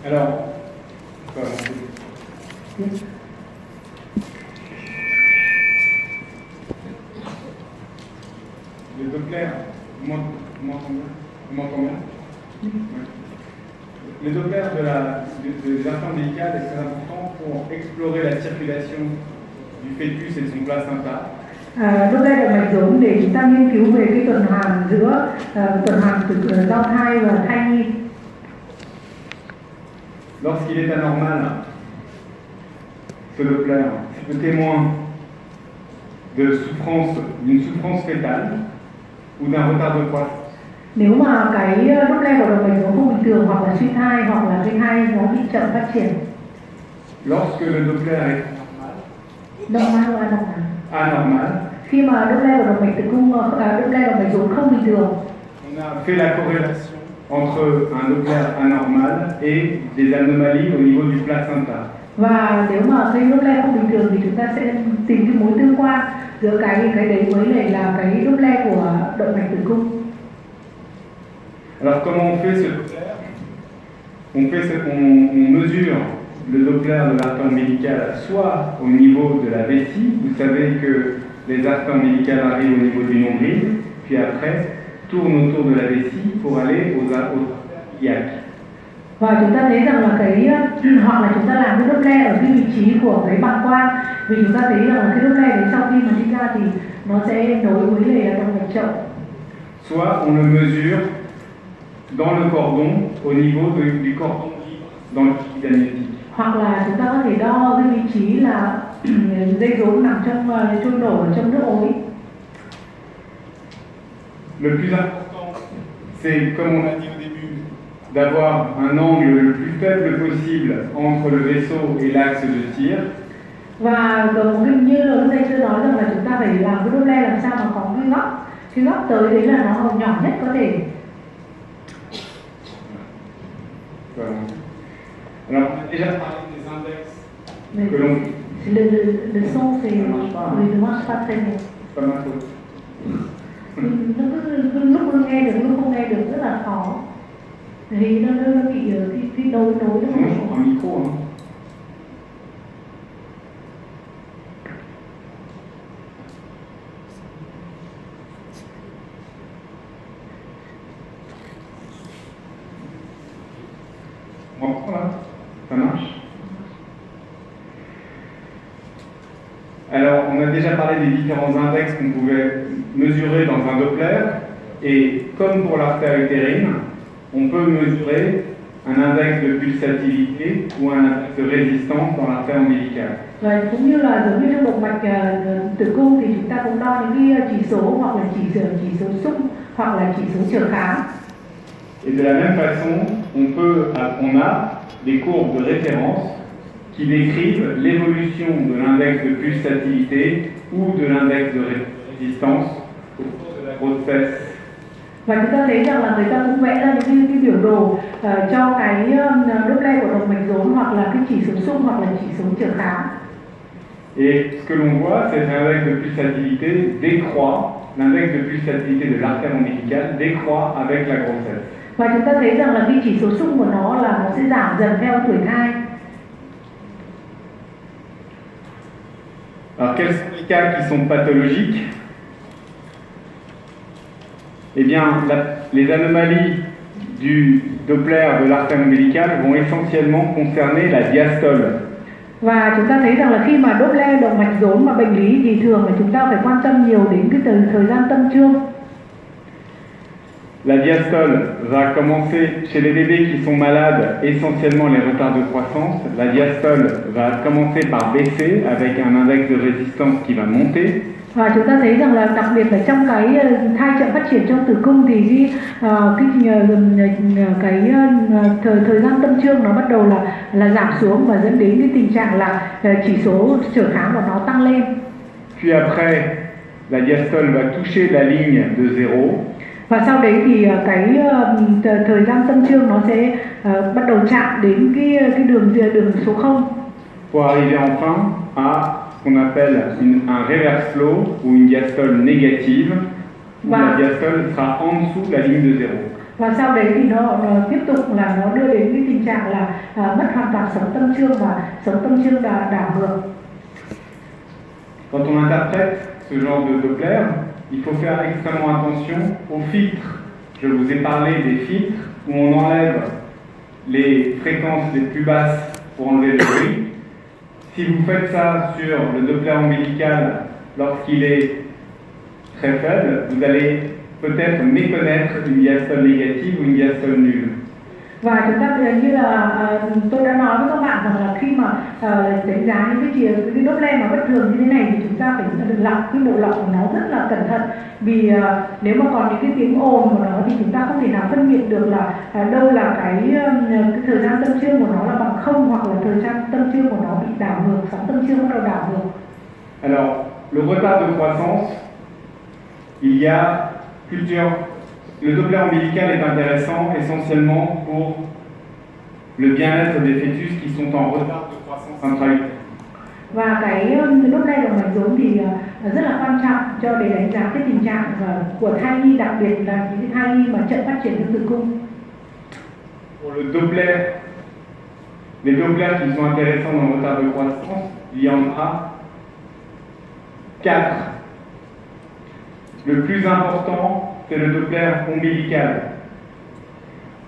Alors, on peut avancer. Yes. Les Doppler, vous m'entendez bien? Vous m'entendez bien? Ouais. Les Doppler des artères ombilicales est très important pour explorer la circulation du fœtus et de son placenta. Lúc đây là mạch rốn để chúng ta nghiên cứu về cái tuần hoàn giữa tuần hoàn từ giao thai và thai nhi. Lorsqu'il est anormal, ce Doppler, c'est le témoin d'une souffrance fétale ou d'un retard de croissance. Nếu mà cái Doppler của động mạch rốn không bình thường hoặc là suy thai hoặc là cái thai nó bị chậm phát triển. Lorsque le Doppler est anormal, khi mà Doppler của động mạch tử cung, Doppler động mạch rốn không bình thường, on a fait la corrélation entre un Doppler anormal et des anomalies au niveau du placenta. và nếu mà cái Doppler không bình thường thì chúng ta sẽ tìm cái mối tương quan giữa cái đấy với lại là cái Doppler của động mạch tử cung. Alors comment on fait ce Doppler? On mesure le Doppler de l'artère ombilicale soit au niveau de la vessie, vous savez que les artères ombilicales arrivent au niveau du nombril, puis après tournent autour de la vessie pour aller aux artères iliaques. Và chúng ta thấy rằng là cái hoặc là chúng ta làm cái Doppler ở cái vị trí của cái bàng quang, vì chúng ta thấy rằng là cái Doppler đấy sau khi mà đi ra thì nó sẽ nối với lại động mạch chậu. Soit on le mesure dans le cordon au niveau du cordon dans le fluide amniotique. Hoặc là chúng ta có thể đo cái vị trí là dây rốn nằm trong trôi nổi ở trong nước ối. Le plus important, c'est, comme on l'a dit au début, d'avoir un angle le plus faible possible entre le vaisseau et l'axe de tir. Và gần như là lúc nãy chưa nói rằng là chúng ta phải làm cái Doppler làm sao mà có cái góc tới đấy là nó nhỏ nhất có thể. Voilà. Alors, on a déjà parlé des index que l'on... Le son c'est ne marche pas très bien. Pas ma faute. Lúc nghe được, lúc không nghe được rất là khó. Thì nó bị cái nối nó Sinon, je prends un micro. Hein. On reprend là? Ça marche? Alors, on a déjà parlé des différents index qu'on pouvait mesurer dans un Doppler. Et comme pour l'artère utérine, on peut mesurer un index de pulsatilité ou un index de résistance dans l'artère ombilicale. Và cũng như là giống như trong động mạch tử cung thì chúng ta cũng đo những cái chỉ số hoặc là chỉ số xung hoặc là chỉ số trở kháng. Et de la même façon, on a des courbes de référence qui décrivent l'évolution de l'index de pulsatilité ou de l'index de résistance au cours de la grossesse. Và chúng ta thấy rằng là người ta cũng vẽ ra những cái biểu đồ cho cái Doppler của động mạch rốn hoặc là cái chỉ số xung hoặc là chỉ số trở kháng. Et ce que l'on voit, c'est un index de pulsatilité décroît, l'index de pulsatilité de l'artère ombilicale décroît avec la grossesse. Và chúng ta thấy rằng là cái chỉ số xung của nó là nó sẽ giảm dần theo tuổi thai. Alors quels sont les cas qui sont pathologiques? Eh bien, les anomalies du Doppler de l'artère ombilicale vont essentiellement concerner la diastole. Và chúng ta thấy rằng là khi mà Doppler động mạch rốn mà bệnh lý thì thường là chúng ta phải quan tâm nhiều đến cái thời gian tâm trương. La diastole va commencer chez les bébés qui sont malades, essentiellement les retards de croissance. La diastole va commencer par baisser avec un index de résistance qui va monter. Và chúng ta thấy rằng là đặc biệt là trong cái thai chậm phát triển trong tử cung thì thời gian tâm trương nó bắt đầu là giảm xuống và dẫn đến cái tình trạng là chỉ số trở kháng của nó tăng lên. Puis après, la diastole va toucher la ligne de 0. Và sau đấy thì cái thời gian tâm trương nó sẽ bắt đầu chạm đến cái đường số 0. Pour arriver enfin à ce qu'on appelle un reverse flow ou une diastole négative, où la diastole sera en dessous de la ligne de 0. Và sau đấy thì nó tiếp tục là nó đưa đến cái tình trạng trạng là mất hoàn toàn sống tâm trương và sống tâm trương đảo ngược. Quand on interprète ce genre de Doppler, il faut faire extrêmement attention aux filtres. Je vous ai parlé des filtres où on enlève les fréquences les plus basses pour enlever le bruit. Si vous faites ça sur le Doppler ombilical lorsqu'il est très faible, vous allez peut-être méconnaître une diastole négative ou une diastole nulle. Và chúng ta như là tôi đã nói với các bạn rằng là khi mà đánh giá những cái Doppler mà bất thường như thế này thì chúng ta phải lọc cái bộ lọc của nó rất là cẩn thận, vì nếu mà còn những cái tiếng ồn của nó thì chúng ta không thể nào phân biệt được là đâu là cái thời gian tâm trương của nó là bằng không, hoặc là thời gian tâm trương của nó bị đảo ngược, sóng tâm trương bắt đầu đảo ngược. Alors, le retard de croissance, il y a plusieurs. Le Doppler ombilical est intéressant essentiellement pour le bien-être des fœtus qui sont en retard de croissance intra-utérine. Và cái Doppler động mạch rốn thì rất là quan trọng để đánh giá cái tình trạng của thai nhi, đặc biệt là những thai nhi mà chậm phát triển trong tử cung. Pour le Doppler, les Dopplers qui sont intéressants dans le retard de croissance, il y en a 4. Le plus important, c'est le Doppler ombilical.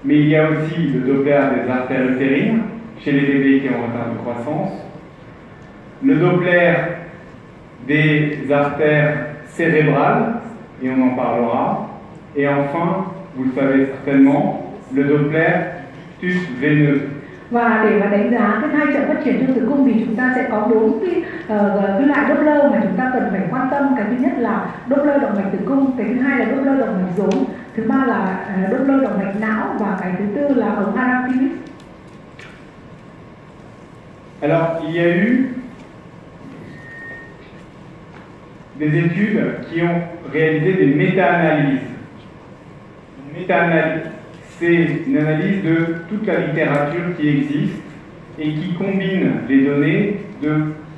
Mais il y a aussi le Doppler des artères utérines chez les bébés qui ont retard de croissance, le Doppler des artères cérébrales, et on en parlera, et enfin, vous le savez certainement, le Doppler du ductus veineux. Và để mà đánh giá cái thai chậm phát triển trong tử cung thì chúng ta sẽ có 4 cái loại Doppler mà chúng ta cần phải quan tâm. Cái thứ nhất là Doppler động mạch tử cung, cái thứ hai là Doppler động mạch rốn, thứ ba là Doppler động mạch não, và cái thứ tư là ống Arachidis. Alors, il y a eu des études qui ont réalisé des méta-analyses. Une méta-analyse, c'est une analyse de toute la littérature qui existe et qui combine les données de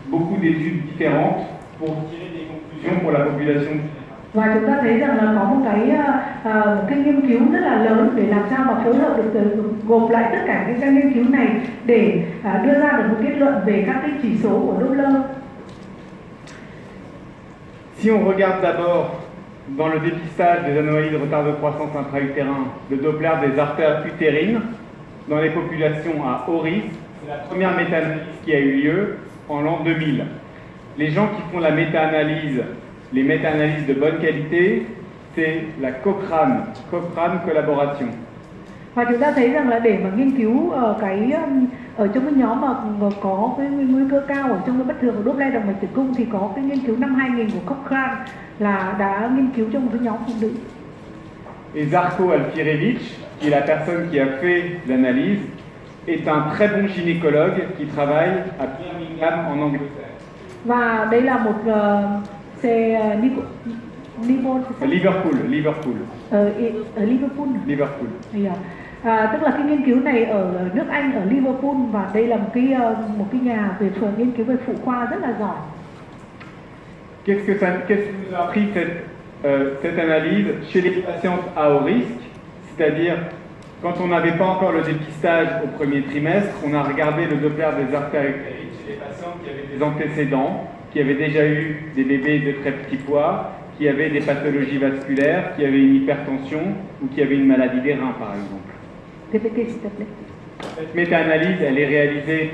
beaucoup d'études différentes pour tirer des conclusions pour la population. Và chúng ta thấy rằng là có một cái nghiên cứu rất là lớn để làm sao mà phối hợp được gộp lại tất cả các nghiên cứu này để đưa ra được một kết luận về các cái chỉ số của Doppler. Si on regarde d'abord dans le dépistage des anomalies de retard de croissance intra-utérin, le Doppler des artères utérines, dans les populations à haut risque, c'est la première méta-analyse qui a eu lieu en l'an 2000. Les gens qui font la méta-analyse, les méta-analyses de bonne qualité, c'est la Cochrane Collaboration. Và chúng ta thấy rằng là để mà nghiên cứu ở trong cái nhóm mà có cái nguy cơ cao ở trong cái bất thường của Doppler động mạch tử cung thì có cái nghiên cứu năm 2000 của Cochrane là đã nghiên cứu trong một cái nhóm phụ nữ. Et Žarko Alfirević, qui est la personne qui a fait l'analyse, est un très bon gynécologue qui travaille à Birmingham en Angleterre. Và đây là một Liverpool. Ở Liverpool. Liverpool. Tức là cái nghiên cứu này ở nước Anh, ở Liverpool, và đây là một cái nhà về nghiên cứu về phụ khoa rất là giỏi. Qu'est-ce que nous a appris cette analyse chez les patientes à haut risque, c'est-à-dire quand on n'avait pas encore le dépistage au premier trimestre, on a regardé le Doppler des artères utérines chez les patientes qui avaient des antécédents, qui avaient déjà eu des bébés de très petits poids, qui avaient des pathologies vasculaires, qui avaient une hypertension ou qui avaient une maladie des reins par exemple. Répétez s'il te plaît. Cette méta-analyse, elle est réalisée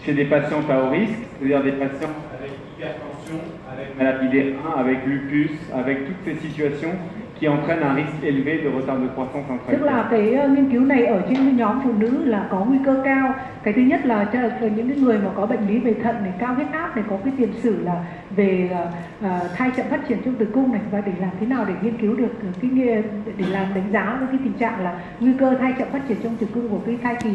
chez des patientes à haut risque, c'est-à-dire des patients avec hypertension, avec maladie des reins, avec lupus, avec toutes ces situations qui entraînent un risque élevé de retard de croissance intra-utérine. Tức là cái nghiên cứu này ở trên cái nhóm phụ nữ là có nguy cơ cao. Cái thứ nhất là những cái người mà có bệnh lý về thận này, cao huyết áp này, có cái tiền sử là về thai chậm phát triển trong tử cung này, và để làm thế nào để nghiên cứu được để làm đánh giá với cái tình trạng là nguy cơ thai chậm phát triển trong tử cung của cái thai kỳ.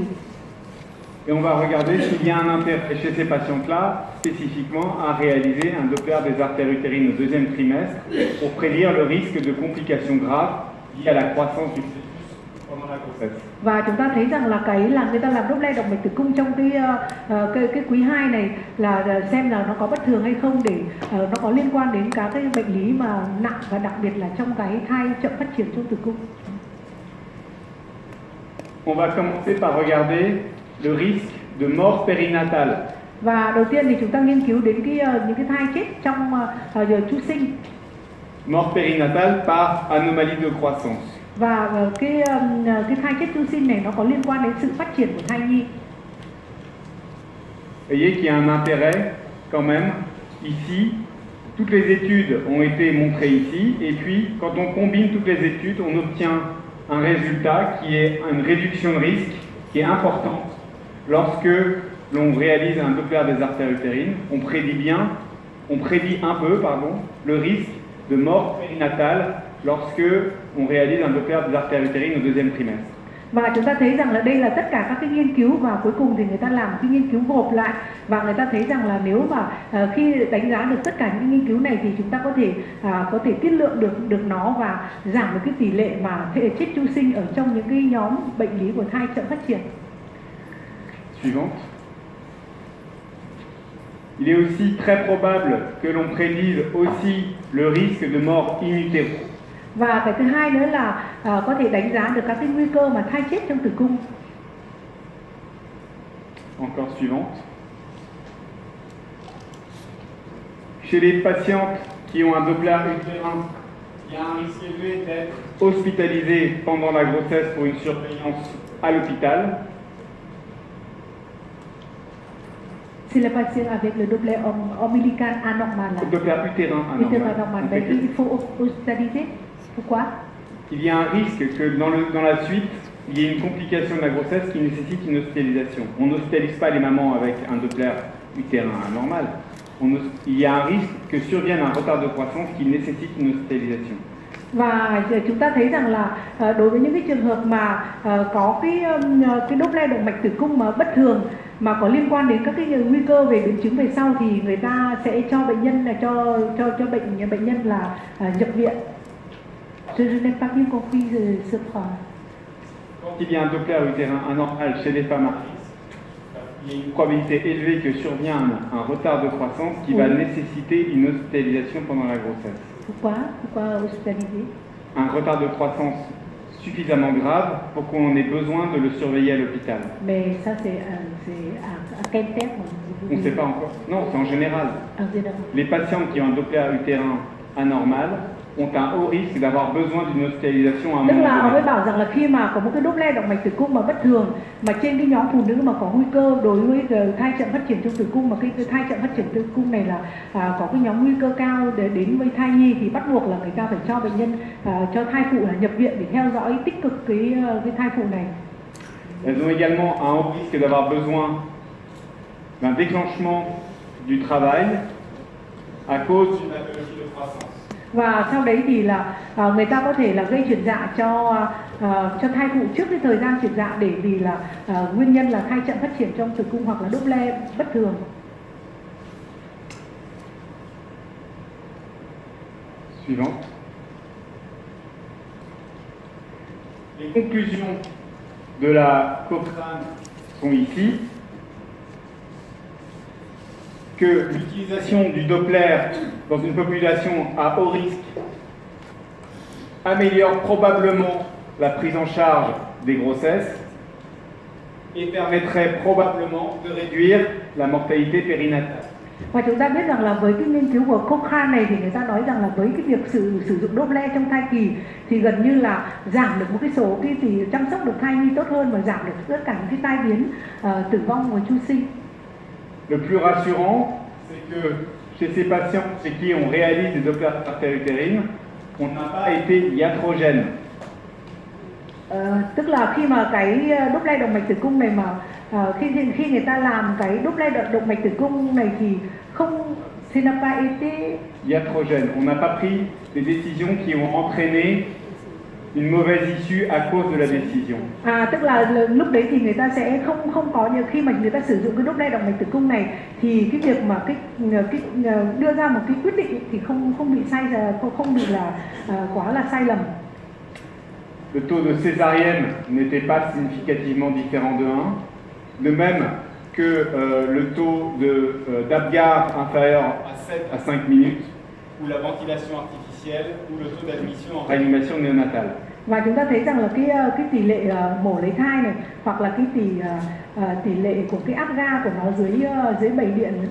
Et on va regarder s'il y a un intérêt chez ces patientes-là, spécifiquement, à réaliser un Doppler des artères utérines au deuxième trimestre pour prédire le risque de complications graves liées à la croissance du fœtus pendant la grossesse. Và chúng ta thấy rằng là người ta làm Doppler động mạch tử cung trong cái quý 2 này là xem là nó có bất thường hay không, để nó có liên quan đến các cái bệnh lý mà nặng, và đặc biệt là trong cái thai chậm phát triển trong tử cung. On va commencer par regarder le risque de mort périnatale. Và đầu tiên thì chúng ta nghiên cứu đến những cái thai chết trong giờ chu sinh. Mort périnatale par anomalie de croissance. Và cái thai chết chu sinh này nó có liên quan đến sự phát triển của thai nhi. Voyez qu'il y a un intérêt quand même ici. Toutes les études ont été montrées ici, et puis quand on combine toutes les études, on obtient un résultat qui est une réduction de risque qui est importante. Lorsque l'on réalise un Doppler des artères utérines, on prédit un peu le risque de mort périnatale lorsque on réalise un Doppler des artères utérines au deuxième trimestre. Và chúng ta thấy rằng là đây là tất cả các cái nghiên cứu, và cuối cùng thì người ta làm cái nghiên cứu gộp lại, và người ta thấy rằng là nếu mà khi đánh giá được tất cả những nghiên cứu này thì chúng ta có thể tiết lượng được nó và giảm được cái tỷ lệ mà chết chu sinh ở trong những cái nhóm bệnh lý của thai chậm phát triển. Suivante. Il est aussi très probable que l'on prédise aussi le risque de mort in utero. Và cái thứ hai nữa là có thể đánh giá được các cái nguy cơ mà thai chết trong tử cung. Encore suivante. Chez les patientes qui ont un Doppler utérin, il y a un risque élevé d'être hospitalisé pendant la grossesse pour une surveillance à l'hôpital. C'est le patient avec le Doppler ombilical anormal. Le Doppler utérin anormal. Ben, il faut hospitaliser. Pourquoi? Il y a un risque que dans la suite, il y ait une complication de la grossesse qui nécessite une hospitalisation. On n'hospitalise pas les mamans avec un Doppler utérin anormal. Il y a un risque que survienne un retard de croissance qui nécessite une hospitalisation. Và chúng ta thấy rằng là đối với những cái trường hợp mà có cái Doppler động mạch tử cung mà bất thường, mà có liên quan đến các cái nguy cơ về biến chứng về sau, thì người ta sẽ cho bệnh nhân là cho bệnh nhân là nhập viện. Je n'ai pas bien compris ce point. Quand il y a un Doppler utérin anormal chez les femmes à risque, il y a une probabilité élevée que survienne un retard de croissance qui va nécessiter une hospitalisation pendant la grossesse. Pourquoi hospitaliser? Un retard de croissance suffisamment grave pour qu'on ait besoin de le surveiller à l'hôpital. Mais ça, c'est à quel terme? On ne sait pas encore. Non, c'est en général. En général. Les patientes qui ont un Doppler utérin anormal ont un haut risque d'avoir besoin d'une hospitalisation à un Tức moment là ông ấy donné. bảo rằng là khi mà có một cái Doppler động mạch tử cung mà bất thường, mà trên cái nhóm phụ nữ mà có nguy cơ đối với thai chậm phát triển trong tử cung, mà cái thai chậm phát triển tử cung này là có cái nhóm nguy cơ cao để đến với thai nhi, thì bắt buộc là người ta phải cho bệnh nhân, cho thai phụ là nhập viện để theo dõi tích cực cái thai phụ này. Elles ont également un haut risque d'avoir besoin d'un déclenchement du travail à cause d'une pathologie de croissance. Và sau đấy thì là người ta có thể là gây chuyển dạ cho thai phụ trước cái thời gian chuyển dạ, để vì là nguyên nhân là thai chậm phát triển trong tử cung hoặc là Doppler bất thường. Suivant. Les conclusions de la Cochrane sont ici. Que l'utilisation du Doppler dans une population à haut risque améliore probablement la prise en charge des grossesses et permettrait probablement de réduire la mortalité périnatale. Và chúng ta biết rằng là với cái nghiên cứu của Cochrane này thì người ta nói rằng là với cái việc sử dụng Doppler trong thai kỳ thì gần như là giảm được một cái số cái thì chăm sóc được thai nhi tốt hơn, và giảm được tất cả những cái tai biến tử vong và chu sinh. Le plus rassurant, c'est que chez ces patients chez qui on réalise des Doppler des artères utérines, on n'a pas été iatrogène. Tức là khi mà cái Doppler động mạch tử cung này mà khi người ta làm cái Doppler động mạch tử cung này thì không, c'est n'a pas été Iatrogène. On n'a pas pris des décisions qui ont entraîné une mauvaise issue à cause de la décision. Tức là lúc đấy thì người ta sẽ không có, như khi mà người ta sử dụng cái Doppler động mạch tử cung này thì cái việc mà cái đưa ra một cái quyết định thì không bị không bị là quá là sai lầm. Le taux de césarienne n'était pas significativement différent de 1, de même que le taux d'Apgar inférieur à 7 à 5 minutes, ou la ventilation artificielle, ou le taux d'admission en réanimation néonatale. Và chúng ta thấy rằng là cái tỷ lệ mổ lấy thai này hoặc là cái tỷ lệ của cái áp ga của nó dưới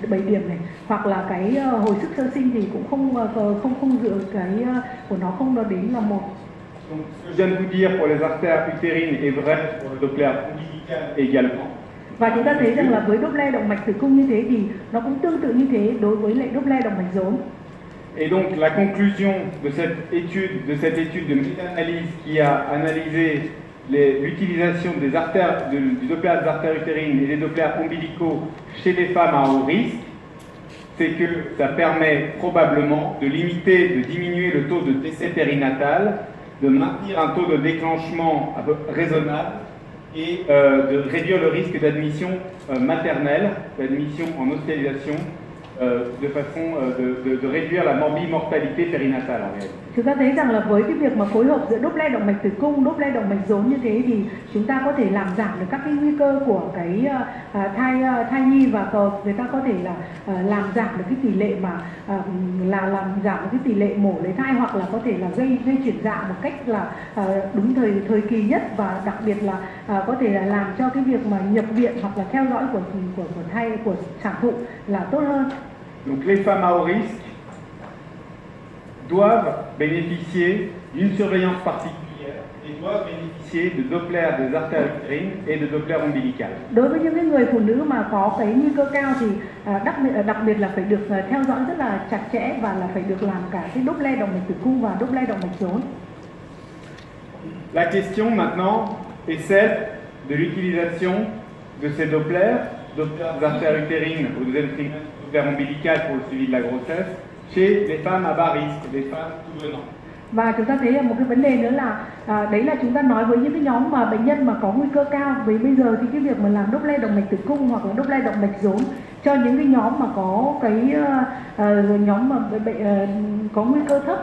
7 điểm này hoặc là cái hồi sức sơ sinh thì cũng không dựa cái của nó không nó đến là 1. Donc, ce que je viens de vous dire pour les artères utérines est vrai pour le Doppler ombilical également. Và chúng ta thấy rằng là với Doppler động mạch tử cung như thế thì nó cũng tương tự như thế đối với lại Doppler động mạch rốn. Et donc la conclusion de cette étude de méta-analyse qui a analysé l'utilisation des artères, du Doppler des artères utérines et des Dopplers ombilicaux chez les femmes à haut risque, c'est que ça permet probablement de limiter, de diminuer le taux de décès périnatal, de maintenir un taux de déclenchement un peu raisonnable et de réduire le risque d'admission maternelle, d'admission en hospitalisation, de façon de réduire la mortalité périnatale en réalité. Chúng ta thấy rằng là với cái việc mà phối hợp giữa Doppler động mạch tử cung, Doppler động mạch rốn như thế thì chúng ta có thể làm giảm được các cái nguy cơ của cái thai nhi và người ta có thể là làm giảm được cái tỷ lệ mà làm giảm được cái tỷ lệ mổ lấy thai hoặc là có thể là gây chuyển dạ một cách là đúng thời kỳ nhất và đặc biệt là có thể là làm cho cái việc mà nhập viện hoặc là theo dõi của sản phụ là tốt hơn. Donc les femmes à haut risque doivent bénéficier d'une surveillance particulière et doivent bénéficier de Doppler des artères utérines et de Doppler ombilical. Đối với những cái người phụ nữ mà có cái nguy cơ cao thì đặc biệt là phải được theo dõi rất là chặt chẽ và là phải được làm cả cái Doppler động mạch tử cung và Doppler động mạch rốn. La question maintenant est celle de l'utilisation de ces Dopplers des artères utérines au deuxième trimestre, Doppler ombilical pour le suivi de la grossesse, chez les femmes à bas risque, les femmes tout venant. Và chúng ta thấy là một cái vấn đề nữa là đấy là chúng ta nói với những cái nhóm mà bệnh nhân mà có nguy cơ cao. Vì bây giờ thì cái việc mà làm Doppler động mạch tử cung hoặc là Doppler động mạch rốn cho những cái nhóm mà có cái nhóm mà có nguy cơ thấp.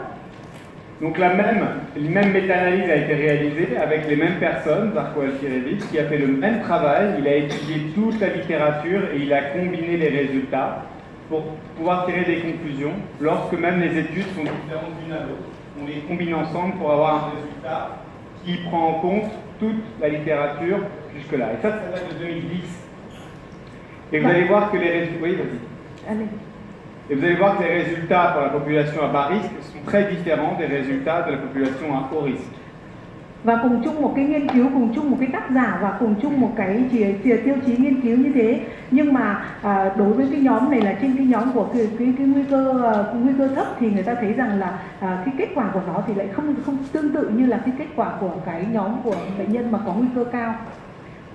Donc la même méta-analyse a été réalisée avec les mêmes personnes, Zarko Alkirevich, qui a fait le même travail. Il a étudié toute la littérature et il a combiné les résultats pour pouvoir tirer des conclusions. Lorsque même les études sont différentes d'une à l'autre, on les combine ensemble pour avoir un résultat qui prend en compte toute la littérature jusque-là. Et ça date de 2010. Et vous allez voir que les résultats... Oui, vas-y. Et vous allez voir que les résultats pour la population à bas risque sont très différents des résultats de la population à haut risque. Và cùng chung một cái nghiên cứu, cùng chung một cái tác giả và cùng chung một cái tiêu chí nghiên cứu như thế, nhưng mà đối với cái nhóm này là trên cái nhóm của cái nguy cơ thấp thì người ta thấy rằng là cái kết quả của nó thì lại không tương tự như là cái kết quả của cái nhóm của bệnh nhân mà có nguy cơ cao.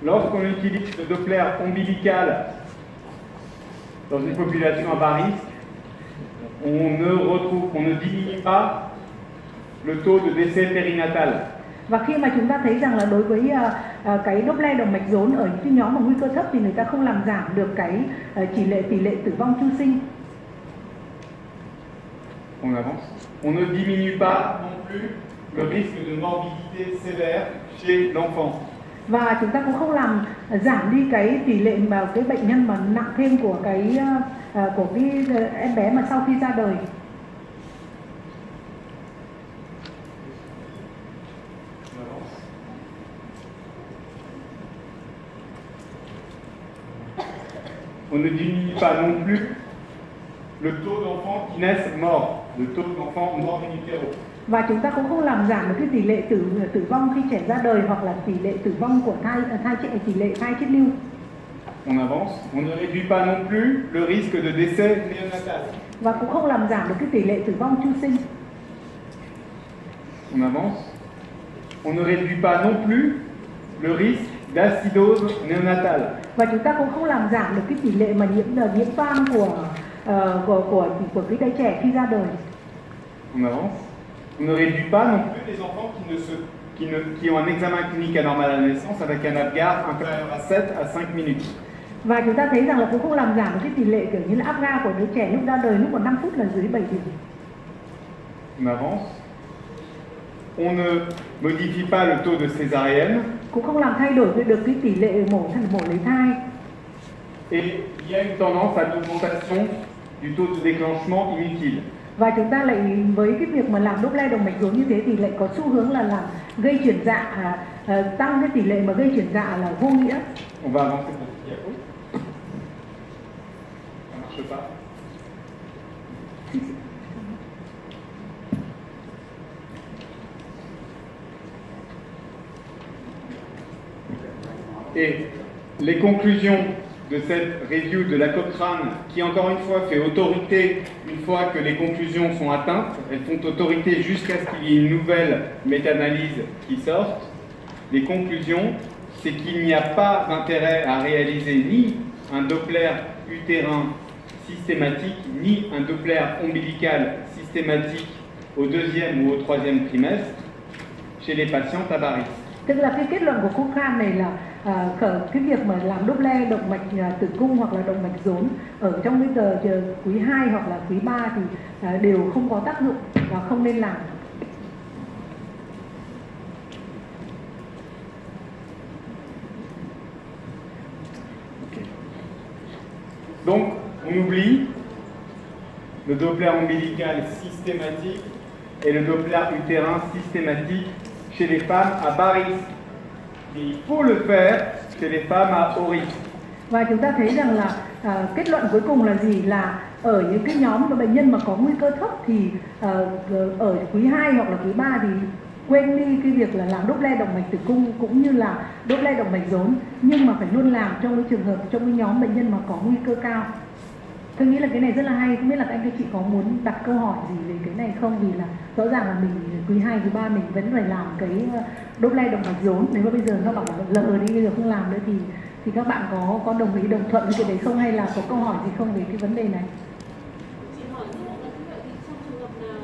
Lorsqu'on utilise le Doppler ombilical dans une population à bas risque, on ne diminue pas le taux de décès périnatal. Và khi mà chúng ta thấy rằng là đối với cái Doppler động mạch rốn ở những cái nhóm mà nguy cơ thấp thì người ta không làm giảm được cái tỷ lệ tử vong chu sinh. On avance. On ne diminue pas non plus le risque de morbidité sévère chez l'enfant. Và chúng ta cũng không làm giảm đi cái tỷ lệ mà cái bệnh nhân mà nặng thêm của cái em bé mà sau khi ra đời. On ne diminue pas non plus le taux d'enfants qui naissent morts, le taux d'enfants morts in utero. Và chúng ta cũng không làm giảm được cái tỷ lệ tử vong khi trẻ ra đời hoặc là tỷ lệ tử vong của tỷ lệ thai chết lưu. On avance. On ne réduit pas non plus le risque de décès néonatal. Và cũng không làm giảm được cái tỷ lệ tử vong chu sinh. On avance. On ne réduit pas non plus le risque d'acidose néonatale. Và chúng ta cũng không làm giảm được cái tỷ lệ mà nhiễm toan của cái đứa trẻ khi ra đời. On avance. On ne réduit pas non plus les enfants qui ont un examen clinique anormal à la naissance avec un Apgar inférieur à 7 à 5 minutes. Và chúng ta thấy rằng là cũng không làm giảm được cái tỷ lệ kiểu như là Apgar của đứa trẻ lúc ra đời lúc còn 5 phút là dưới 7 điểm. On avance. On ne modifie pas le taux de césarienne. Cũng không làm thay đổi được cái tỷ lệ mổ lấy thai. Et il y a une tendance à l'augmentation du taux de déclenchement inutile. Và chúng ta lại với cái việc mà làm Doppler động mạch rốn như thế thì lại có xu hướng là làm gây chuyển dạ, tăng cái tỷ lệ mà gây chuyển dạ là vô nghĩa. On va avancer pour ce diapo. Ça marche pas. Et les conclusions de cette review de la Cochrane, qui encore une fois fait autorité une fois que les conclusions sont atteintes, elles font autorité jusqu'à ce qu'il y ait une nouvelle méta-analyse qui sorte. Les conclusions, c'est qu'il n'y a pas d'intérêt à réaliser ni un Doppler utérin systématique, ni un Doppler ombilical systématique au 2e ou au 3e trimestre chez les patientes à Barry. Tức là cái kết luận của Cochrane này là cái việc mà làm Doppler động mạch tử cung hoặc là động mạch rốn ở trong cái giờ quý 2 hoặc là quý 3 thì đều không có tác dụng và không nên làm. Donc, on oublie le Doppler ombilical systématique et le Doppler utérin systématique chez les femmes à bas risque. Et il faut le faire chez les femmes à haut risque. Và chúng ta thấy rằng là kết luận cuối cùng là gì? Là ở những cái nhóm mà bệnh nhân mà có nguy cơ thấp thì ở quý 2 hoặc là quý 3 thì quên đi cái việc là làm Doppler động mạch tử cung cũng như là Doppler động mạch rốn, nhưng mà phải luôn làm trong cái trường hợp trong cái nhóm bệnh nhân mà có nguy cơ cao. Tôi nghĩ là cái này rất là hay, không biết là các anh các chị có muốn đặt câu hỏi gì về cái này không, vì là rõ ràng là mình quý 2, quý 3 mình vẫn phải làm cái Doppler động mạch rốn. Nếu mà bây giờ nó bảo là lờ đi bây giờ không làm nữa thì các bạn có đồng ý đồng thuận với cái đấy không, hay là có câu hỏi gì không về cái vấn đề này? Chị hỏi như vậy thì trong trường hợp nào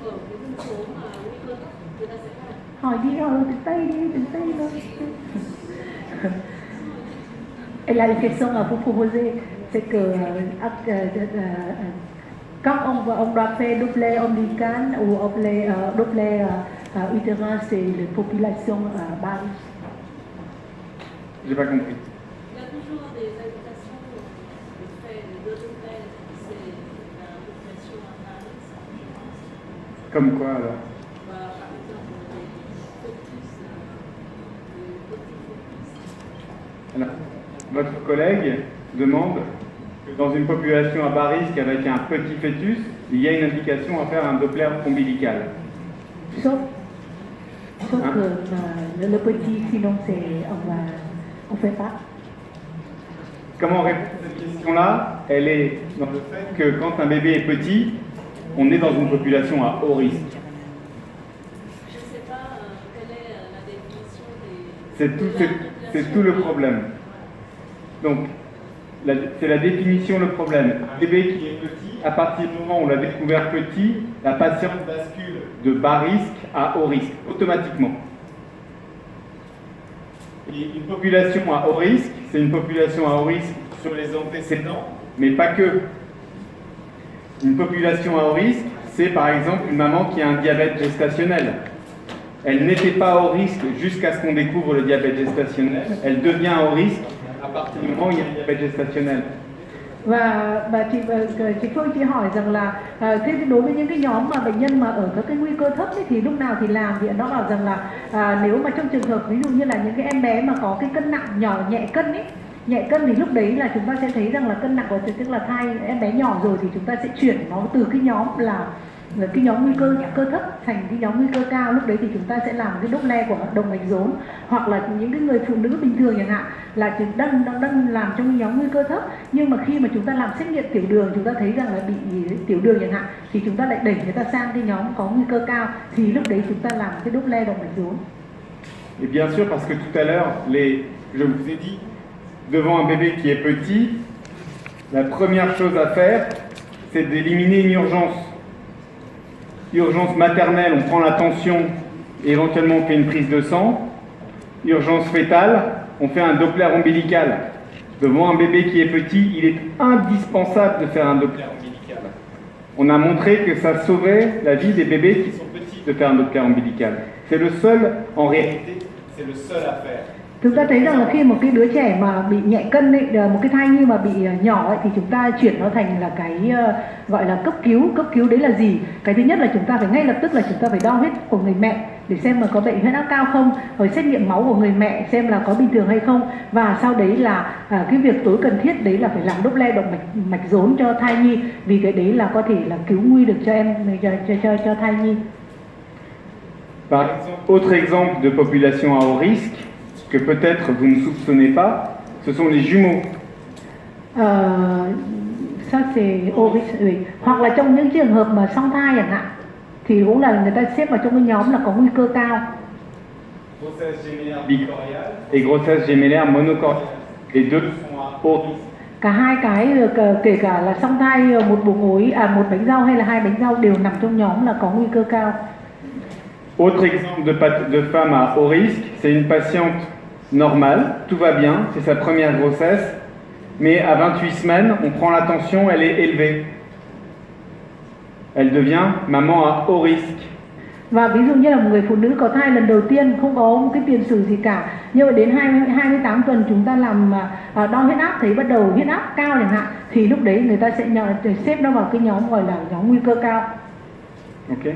ở cái vùng số mà nguy cơ thấp người ta sẽ làm? Hỏi đi, hỏi từ Tây đi, từ Tây thôi. Et là, la question à vous proposer, c'est que quand on doit faire Doppler ombilical ou Doppler utérin, c'est les populations bas riches. J'ai pas compris. Il y a toujours des indications de faire les deux Doppler, c'est la population à bas risque, je pense. Comme quoi alors? Par exemple, les focus, les petits focus. Alors, votre collègue demande que dans une population à bas risque avec un petit fœtus, il y a une indication à faire un Doppler ombilical. Sauf que le petit, sinon on fait pas. Comment répondre à cette question-là? Elle est dans le fait que quand un bébé est petit, on est dans une population à haut risque. Je ne sais pas quelle est la définition des... C'est tout le problème. Donc, c'est la définition le problème. Un bébé qui est petit, à partir du moment où on l'a découvert petit, la patiente bascule de bas risque à haut risque, automatiquement. Et une population à haut risque, c'est une population à haut risque sur les antécédents, mais pas que. Une population à haut risque, c'est par exemple une maman qui a un diabète gestationnel. Elle n'était pas à haut risque jusqu'à ce qu'on découvre le diabète gestationnel. Elle devient à haut risque à partir du moment où il y a un diabète gestationnel. Và chị Phương chị hỏi rằng là thế đối với những cái nhóm mà bệnh nhân mà ở các cái nguy cơ thấp ấy, thì lúc nào thì làm, thì nó bảo rằng là nếu mà trong trường hợp ví dụ như là những cái em bé mà có cái cân nặng nhỏ nhẹ cân ấy, nhẹ cân thì lúc đấy là chúng ta sẽ thấy rằng là cân nặng của tức là thai em bé nhỏ rồi thì chúng ta sẽ chuyển nó từ cái nhóm là cái nhóm nguy cơ thấp thành cái nhóm nguy cơ cao. Lúc đấy thì chúng ta sẽ làm cái Doppler của động mạch rốn, hoặc là những cái người phụ nữ bình thường chẳng hạn là chúng đang làm trong cái nhóm nguy cơ thấp, nhưng mà khi mà chúng ta làm xét nghiệm tiểu đường chúng ta thấy rằng là bị tiểu đường chẳng hạn thì chúng ta lại đẩy người ta sang cái nhóm có nguy cơ cao, thì lúc đấy chúng ta làm cái Doppler động mạch rốn. Et bien sûr, parce que tout à l'heure, je vous ai dit, devant un bébé qui est petit, la première chose à faire, c'est d'éliminer une urgence. Urgence maternelle, on prend la tension et éventuellement on fait une prise de sang. Urgence fétale, on fait un Doppler ombilical. Devant un bébé qui est petit, il est indispensable de faire un Doppler ombilical. On a montré que ça sauvait la vie des bébés qui sont petits de faire un Doppler ombilical. C'est le seul, en réalité, c'est le seul à faire. Chúng ta thấy rằng là khi một cái đứa trẻ mà bị nhẹ cân ấy, một cái thai nhi mà bị nhỏ ấy, thì chúng ta chuyển nó thành là cái gọi là cấp cứu. Cấp cứu đấy là gì? Cái thứ nhất là chúng ta phải ngay lập tức là chúng ta phải đo huyết của người mẹ để xem là có bệnh huyết áp cao không, rồi xét nghiệm máu của người mẹ xem là có bình thường hay không, và sau đấy là cái việc tối cần thiết đấy là phải làm Doppler động mạch rốn cho thai nhi, vì cái đấy là có thể là cứu nguy được cho em cho thai nhi. Par exemple, autre exemple de population à haut risque que peut-être vous ne soupçonnez pas, ce sont les jumeaux. Hoặc là trong những trường hợp mà song thai chẳng hạn, thì cũng là người ta xếp vào trong cái nhóm là có nguy cơ cao. Grossesse gémellaire bicoriale et grossesse gémellaire monocoriale. Les deux sont à haut risque. Cả hai cái, kể cả là song thai một một bánh rau hay là hai bánh rau đều nằm trong nhóm là có nguy cơ cao. Autre exemple de femme à haut risque, c'est une patiente normale, tout va bien, c'est sa première grossesse, mais à 28 semaines, on prend la tension, elle est élevée. Elle devient maman à haut risque. Và ví dụ như là một người phụ nữ có thai lần đầu tiên, không có một cái tiền sử gì cả, nhưng mà đến 28 tuần chúng ta làm đo huyết áp, thấy bắt đầu huyết áp cao chẳng hạn, thì lúc đấy người ta sẽ xếp nó vào cái nhóm gọi là nhóm nguy cơ cao. Ok.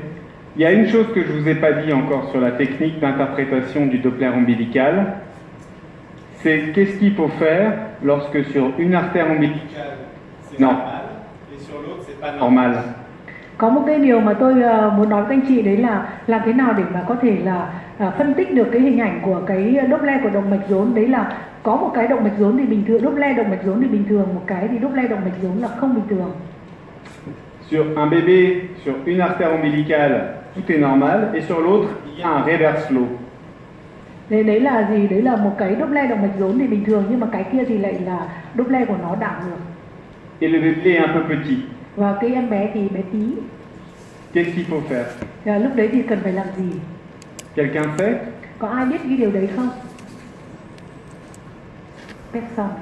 Il y a une chose que je vous ai pas dit encore sur la technique d'interprétation du Doppler ombilical, c'est qu'est-ce qu'il faut faire lorsque sur une artère ombilicale c'est normal et sur l'autre c'est pas normal. Có một cái điều mà tôi muốn nói với anh chị đấy là làm thế nào để mà có thể là phân tích được cái hình ảnh của cái Doppler của động mạch rốn. Đấy là có một cái động mạch rốn thì bình thường, Doppler động mạch rốn thì bình thường, một cái thì Doppler động mạch rốn là không bình thường. Sur un bébé, sur une artère ombilicale, tout est normal et sur l'autre, il y a un reverse flow. Đấy là gì? Đấy là một cái Doppler động mạch rốn thì bình thường, nhưng mà cái kia thì lại là Doppler của nó đảo ngược. Et le bébé est un peu petit. Và cái em bé thì bé tí. Qu'est-ce qu'il faut faire? Lúc đấy thì cần phải làm gì? Quelqu'un sait? Có ai biết cái điều đấy không? Personne.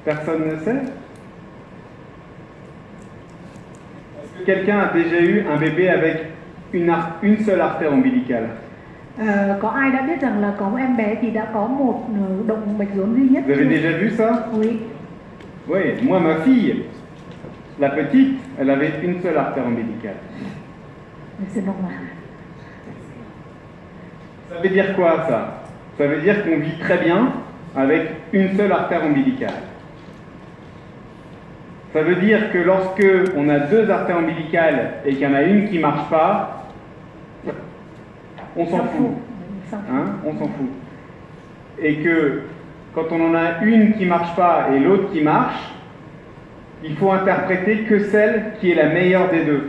Personne ne sait? Est-ce que quelqu'un a déjà eu un bébé avec une seule artère ombilicale? Có ai đã biết rằng là có một em bé thì đã có một động mạch rốn duy nhất? Vous avez déjà vu ça? Oui. Oui, moi ma fille, la petite, elle avait une seule artère ombilicale. C'est normal. Ça veut dire quoi ça? Ça veut dire qu'on vit très bien avec une seule artère ombilicale. Ça veut dire que lorsque on a deux artères ombilicales et qu'il y en a une qui ne marche pas, on s'en fout. Hein? On s'en fout. Et que quand on en a une qui ne marche pas et l'autre qui marche, il faut interpréter que celle qui est la meilleure des deux.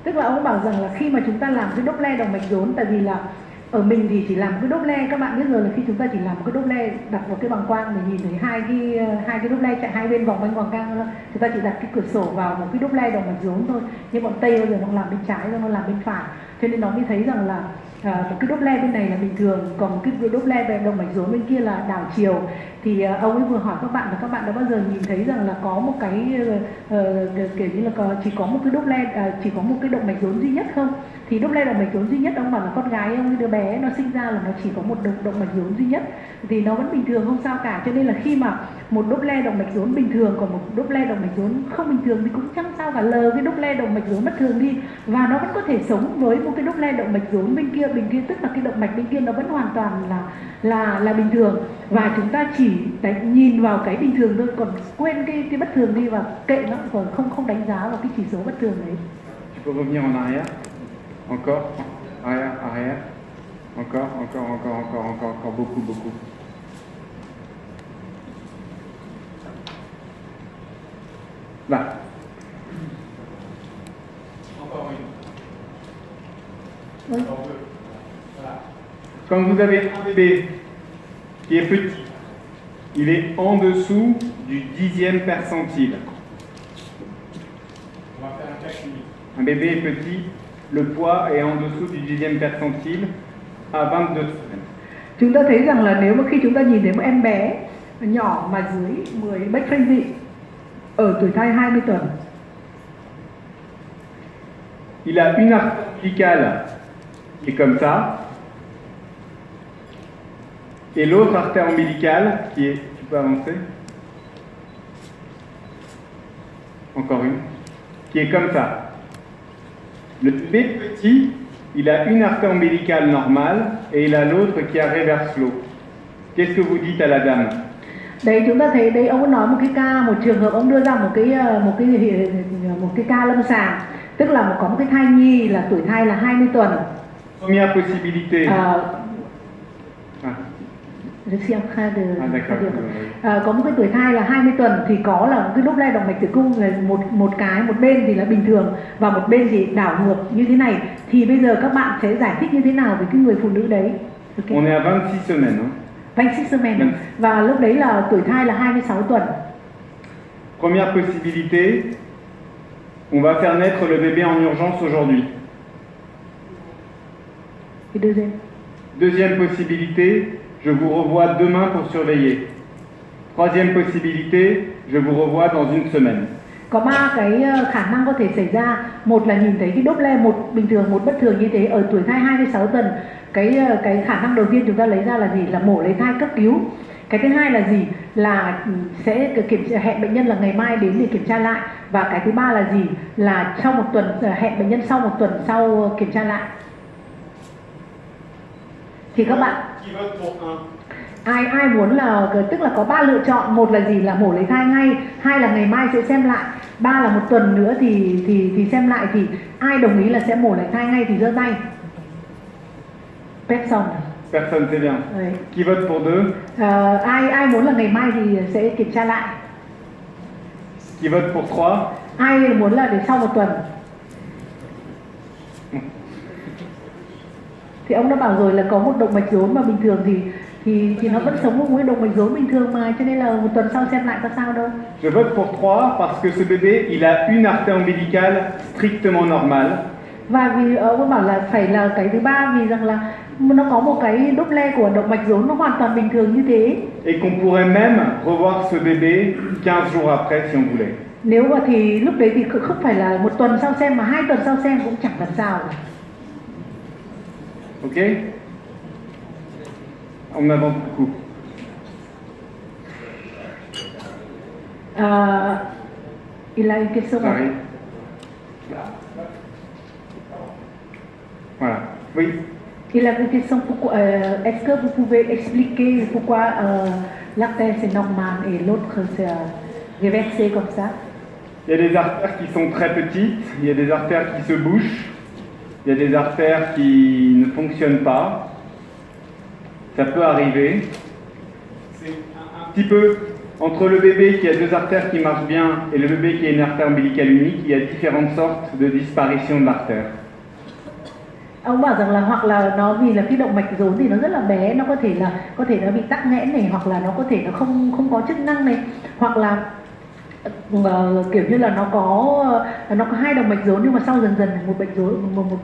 Tức là ông bảo rằng là khi mà chúng ta làm cái Doppler động mạch rốn, tại vì là ở mình thì chỉ làm cái Doppler, các bạn biết rồi là khi chúng ta chỉ làm cái Doppler đặt vào cái bằng quang để nhìn thấy hai cái Doppler chạy hai bên vòng quanh bằng quang, chúng ta chỉ đặt cái cửa sổ vào một cái Doppler động mạch rốn thôi. Nhưng bọn Tây bây giờ nó làm bên trái, nó làm bên phải, cho nên nó mới thấy rằng là một cái Doppler bên này là bình thường, còn một cái Doppler động mạch rốn bên kia là đảo chiều. Thì ông ấy vừa hỏi các bạn là các bạn đã bao giờ nhìn thấy rằng là có một cái kiểu như là chỉ có một cái Doppler, chỉ có một cái động mạch rốn duy nhất không? Thì Doppler động mạch rốn duy nhất, ông bảo là con gái ông, đứa bé nó sinh ra là nó chỉ có một động mạch rốn duy nhất, thì nó vẫn bình thường không sao cả. Cho nên là khi mà một Doppler động mạch rốn bình thường còn một Doppler động mạch rốn không bình thường thì cũng chẳng sao cả, lờ cái Doppler động mạch rốn bất thường đi, và nó vẫn có thể sống với một cái Doppler động mạch rốn bên kia tức là cái động mạch bên kia nó vẫn hoàn toàn là bình thường, và chúng ta chỉ nhìn vào cái bình thường thôi, còn quên cái bất thường đi và kệ nó, còn không đánh giá vào cái chỉ số bất thường đấy. Tu peux revenir en arrière? Encore? Arrière, arrière. Encore, beaucoup. Là. Encore une. Oui. Voilà. Quand vous avez un bébé qui est petit, il est en dessous du 10e percentile. On va faire un cas clinique. Un bébé est petit, le poids est en dessous du 10e percentile à 22 semaines. Chúng ta thấy rằng là nếu mà khi chúng ta nhìn thấy một em bé nhỏ mà dưới 10 Becquerel ở tuổi thai 20 tuần, Il a une artère ombilical qui est comme ça, et l'autre artère ombilicale qui est... Tu peux avancer? Encore une. Qui est comme ça. Le bébé petit, il a une artère ombilicale normale et il a l'autre qui a reverse flow. Qu'est-ce que vous dites à la dame? Đấy, chúng ta thấy đây ông có nói một cái ca, một trường hợp ông đưa ra một cái ca lâm sàng, tức là có một cái thai nhi là tuổi thai là 20 tuần. Première possibilité. Có một cái tuổi thai là 20 tuần thì có là một cái đốt le động mạch tử cung là một bên thì là bình thường và một bên thì đảo ngược như thế này, thì bây giờ các bạn sẽ giải thích như thế nào với cái người phụ nữ đấy? Okay. On est à 26 semaines. Hein? 26 semaines. Và lúc đấy là tuổi thai là 26 tuần. Première possibilité, on va faire naître le bébé en urgence aujourd'hui. Et deuxième. Deuxième possibilité, je vous revois demain pour surveiller. Troisième possibilité, je vous revois dans une semaine. Có 3 cái khả năng có thể xảy ra. Một là nhìn thấy cái đốt le, một bình thường, một bất thường như thế ở tuổi thai 26 tuần. Cái khả năng đầu tiên chúng ta lấy ra là gì? Là mổ lấy thai cấp cứu. Cái thứ hai là gì? Là sẽ hẹn bệnh nhân là ngày mai đến để kiểm tra lại. Và cái thứ ba là gì? Là sau một tuần, hẹn bệnh nhân sau một tuần sau kiểm tra lại. Thì các bạn ai muốn là, tức là có 3 lựa chọn. Một là gì? Là mổ lấy thai ngay. 2 là ngày mai sẽ xem lại. 3 là một tuần nữa thì xem lại. Thì ai đồng ý là sẽ mổ lấy thai ngay thì giơ tay. Personne, c'est bien. Oui. Qui vote pour 2? Ai muốn là ngày mai thì sẽ kiểm tra lại. Qui vote pour 3? Ai muốn là để sau một tuần? Thì ông đã bảo rồi là có một động mạch rốn mà bình thường thì nó vẫn sống với động mạch rốn bình thường mà, cho nên là một tuần sau xem lại có sao đâu. Je vote pour 3 parce que ce bébé, il a une artère ombilicale strictement normale. Và vì ông bảo là phải là cái thứ ba, vì rằng là nó có một cái đốt le của động mạch rốn nó hoàn toàn bình thường như thế. Et qu'on pourrait même revoir ce bébé 15 jours après si on voulait. Nếu mà thì lúc đấy thì không phải là một tuần sau xem mà 2 tuần sau xem cũng chẳng làm sao. Ok? On avance beaucoup. Il a une question. Voilà. Oui. Il a une question. Est-ce que vous pouvez expliquer pourquoi l'artère c'est normal et l'autre c'est réversé comme ça? Il y a des artères qui sont très petites, il y a des artères qui se bouchent, il y a des artères qui ne fonctionnent pas. Ça peut arriver. C'est un petit peu entre le bébé qui a 2 artères qui marchent bien et le bébé qui a une artère ombilicale unique, il y a différentes sortes de disparition de l'artère. Ông bảo rằng là hoặc là nó vì là cái động mạch rốn thì nó rất là bé, nó có thể nó bị tắc nghẽn này, hoặc là nó có thể nó không có chức năng này, hoặc là kiểu như là nó có 2 động mạch rốn nhưng mà sau dần một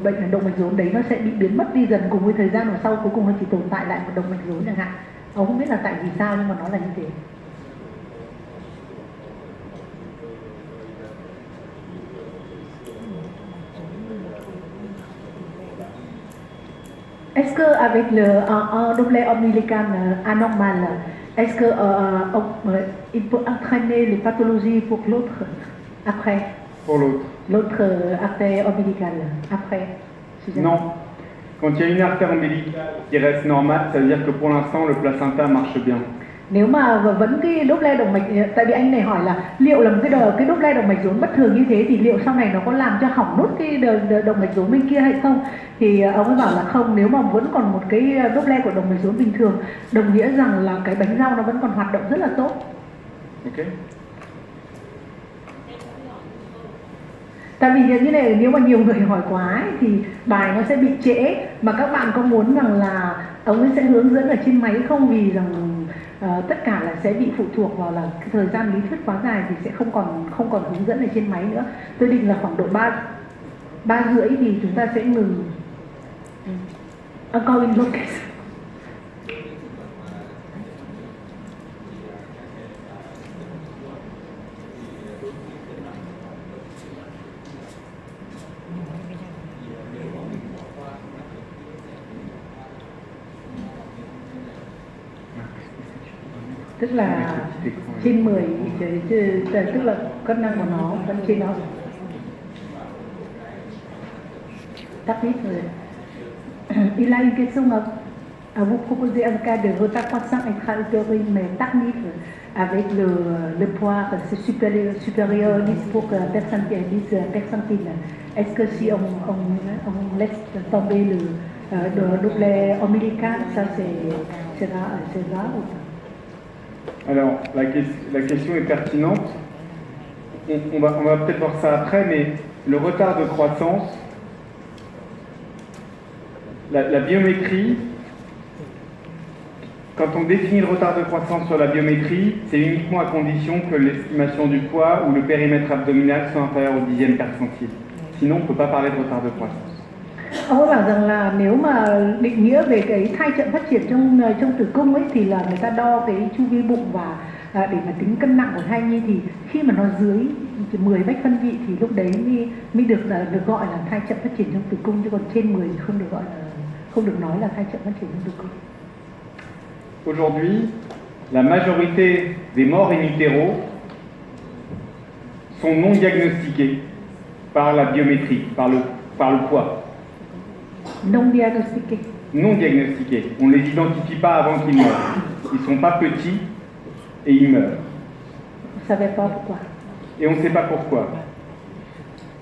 bệnh động mạch rốn đấy nó sẽ bị biến mất đi dần cùng với thời gian, và sau cuối cùng nó chỉ tồn tại lại một động mạch rốn chẳng hạn. Ông không biết là tại vì sao nhưng mà nó là như thế. Est-ce que avec un doublet ombilical anormal, est-ce que il peut entraîner les pathologies pour l'autre après? Pour l'autre. L'autre artère ombilicale après? Non. Quand il y a une artère ombilicale qui reste normale, ça veut dire que pour l'instant le placenta marche bien. Nếu mà vẫn cái đốt le động mạch, tại vì anh này hỏi là liệu là cái đốt le động mạch rốn bất thường như thế thì liệu sau này nó có làm cho hỏng nốt cái động mạch rốn bên kia hay không? Thì ông ấy bảo là không, nếu mà vẫn còn một cái đốt le của động mạch rốn bình thường, đồng nghĩa rằng là cái bánh rau nó vẫn còn hoạt động rất là tốt. Ok. Tại vì như này nếu mà nhiều người hỏi quá ấy, thì bài nó sẽ bị trễ, mà các bạn có muốn rằng là ông ấy sẽ hướng dẫn ở trên máy không, vì rằng tất cả là sẽ bị phụ thuộc vào là cái thời gian lý thuyết quá dài thì sẽ không còn hướng dẫn ở trên máy nữa. Tôi định là khoảng độ 3:30 thì chúng ta sẽ ngừng. Câu in location. tức là trên 10 tức là cân nặng của nó vẫn trên đó. Tắt ít rồi. Il a une question à vous proposer en cas de retard croissant intra-utérine mais tardif avec le poids c'est supérieur 10 pour personne qui a 10 percentile. Est-ce que si on laisse tomber le doublet ombilical, ça c'est rare ou pas? Alors, la question est pertinente. On va peut-être voir ça après, mais le retard de croissance, la biométrie, quand on définit le retard de croissance sur la biométrie, c'est uniquement à condition que l'estimation du poids ou le périmètre abdominal soit inférieur au 10e percentile. Sinon, on ne peut pas parler de retard de croissance. Ông có bảo rằng là nếu mà định nghĩa về cái thai chậm phát triển trong tử cung ấy thì là người ta đo cái chu vi bụng và để mà tính cân nặng của thai nhi thì khi mà nó dưới 10 bách phân vị thì lúc đấy mới được gọi là thai chậm phát triển trong tử cung, chứ còn trên 10 thì không được nói là thai chậm phát triển trong tử cung. Aujourd'hui, la majorité des morts in utero sont non diagnostiquées par la biométrie, par le poids. Non diagnostiqué. Non diagnostiqués. On ne les identifie pas avant qu'ils meurent. Ils ne sont pas petits et ils meurent. Vous ne savez pas pourquoi. Et on ne sait pas pourquoi.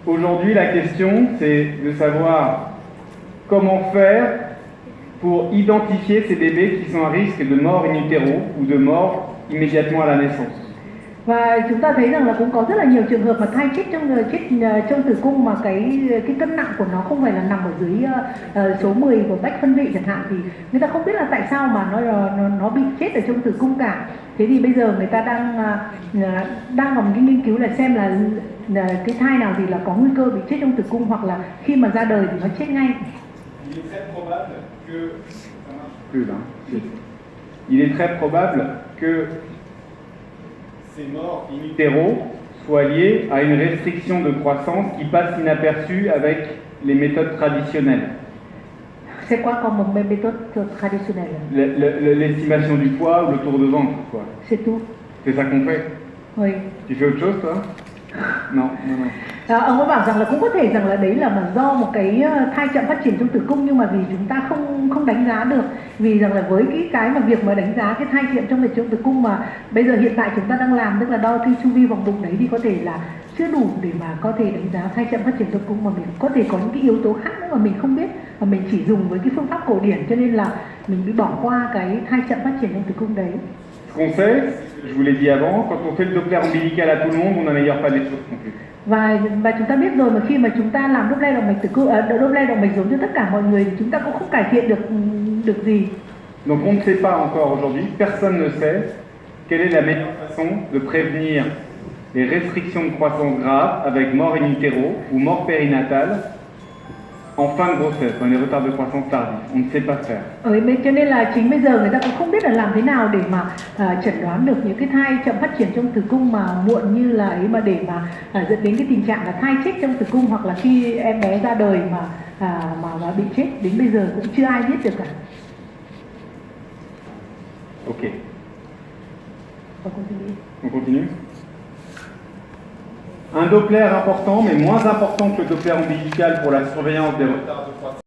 Aujourd'hui, la question, c'est de savoir comment faire pour identifier ces bébés qui sont à risque de mort in utero ou de mort immédiatement à la naissance. Và chúng ta thấy rằng là cũng có rất là nhiều trường hợp mà thai chết trong tử cung mà cái cân nặng của nó không phải là nằm ở dưới số 10 của bách phân vị chẳng hạn, thì người ta không biết là tại sao mà nó bị chết ở trong tử cung cả. Thế thì bây giờ người ta đang làm cái nghiên cứu là xem là cái thai nào thì là có nguy cơ bị chết trong tử cung, hoặc là khi mà ra đời thì nó chết ngay. Il est très probable que ces morts in utero soient liées à une restriction de croissance qui passe inaperçue avec les méthodes traditionnelles. C'est quoi comme méthode traditionnelle? L'estimation du poids ou le tour de ventre, quoi. C'est tout. C'est ça qu'on fait? Oui. Tu fais autre chose, toi? Non. Ông có bảo rằng là cũng có thể rằng là đấy là mà do một cái thai chậm phát triển trong tử cung, nhưng mà vì chúng ta không đánh giá được, vì rằng là với cái mà việc mà đánh giá cái thai chậm trong tử cung mà bây giờ hiện tại chúng ta đang làm, tức là đo chu vi vòng bụng đấy, thì có thể là chưa đủ để mà có thể đánh giá thai chậm phát triển trong tử cung, mà mình có thể có những cái yếu tố khác nữa mà mình không biết, và mình chỉ dùng với cái phương pháp cổ điển, cho nên là mình bị bỏ qua cái thai chậm phát triển trong tử cung đấy. Ce qu'on fait, je vous l'ai dit avant, quand on fait le Doppler ombilical à tout le monde, on n'améliore pas les choses non plus. Và chúng ta biết rồi, mà khi mà chúng ta làm Doppler động mạch tử cung, Doppler động mạch giống cho tất cả mọi người thì chúng ta cũng không cải thiện được gì. Donc on ne sait pas encore aujourd'hui, personne ne sait quelle est la meilleure façon de prévenir les restrictions de croissance graves avec mort in utero ou mort périnatale en fin de grossesse, dans les retards de croissance tardifs. On ne sait pas faire. Cho nên là chính bây giờ người ta cũng không biết là làm thế nào để mà chẩn đoán được những cái thai chậm phát triển trong tử cung mà muộn như là ấy, mà để mà dẫn đến cái tình trạng là thai chết trong tử cung, hoặc là khi em bé ra đời mà bị chết, đến bây giờ cũng chưa ai biết được cả. Ok. On continue. Un Doppler important, mais moins important que le Doppler ombilical pour la surveillance des retards de croissance.